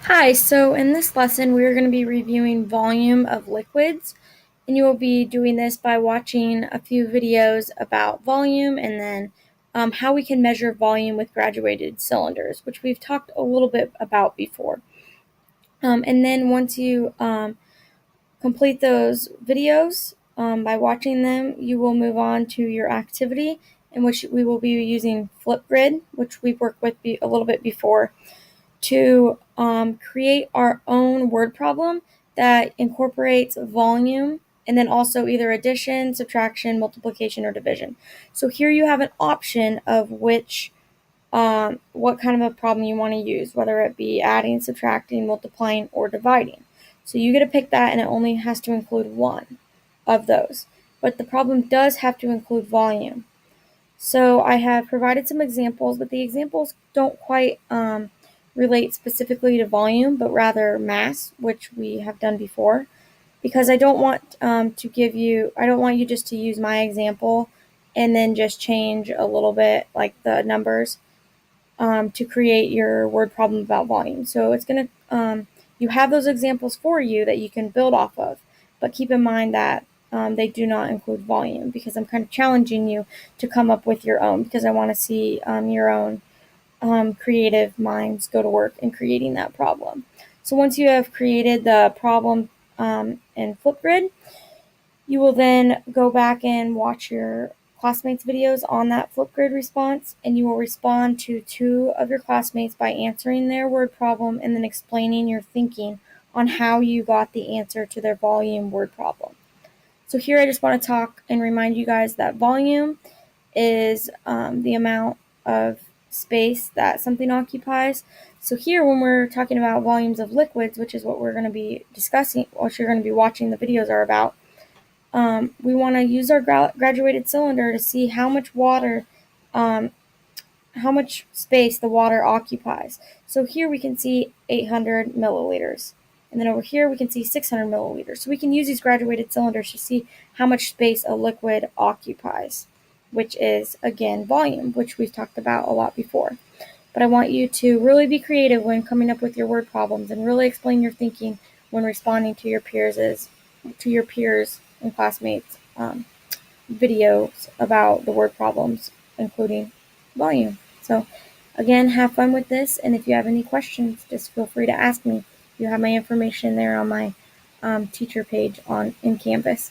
Hi, so in this lesson, we are going to be reviewing volume of liquids, and you will be doing this by watching a few videos about volume and then how we can measure volume with graduated cylinders, which we've talked a little bit about before. And then once you complete those videos by watching them, you will move on to your activity in which we will be using Flipgrid, which we've worked with a little bit before, to create our own word problem that incorporates volume and then also either addition, subtraction, multiplication, or division. So here you have an option of what kind of a problem you want to use, whether it be adding, subtracting, multiplying, or dividing. So you get to pick that, and it only has to include one of those. But the problem does have to include volume. So I have provided some examples, but the examples don't quite relate specifically to volume, but rather mass, which we have done before. Because I don't want I don't want you just to use my example and then just change a little bit, like the numbers, to create your word problem about volume. So you have those examples for you that you can build off of, but keep in mind that they do not include volume because I'm kind of challenging you to come up with your own because I want to see your own creative minds go to work in creating that problem. So once you have created the problem in Flipgrid, you will then go back and watch your classmates' videos on that Flipgrid response, and you will respond to two of your classmates by answering their word problem and then explaining your thinking on how you got the answer to their volume word problem. So here I just want to talk and remind you guys that volume is the amount of space that something occupies. So here when we're talking about volumes of liquids, which is what we're going to be discussing, what you're going to be watching the videos are about, we want to use our graduated cylinder to see how much water, how much space the water occupies. So here we can see 800 milliliters. And then over here we can see 600 milliliters. So we can use these graduated cylinders to see how much space a liquid occupies, which is, again, volume, which we've talked about a lot before. But I want you to really be creative when coming up with your word problems and really explain your thinking when responding to your peers and classmates videos about the word problems, including volume. So again, have fun with this, and if you have any questions, just feel free to ask me. You have my information there on my teacher page in Canvas.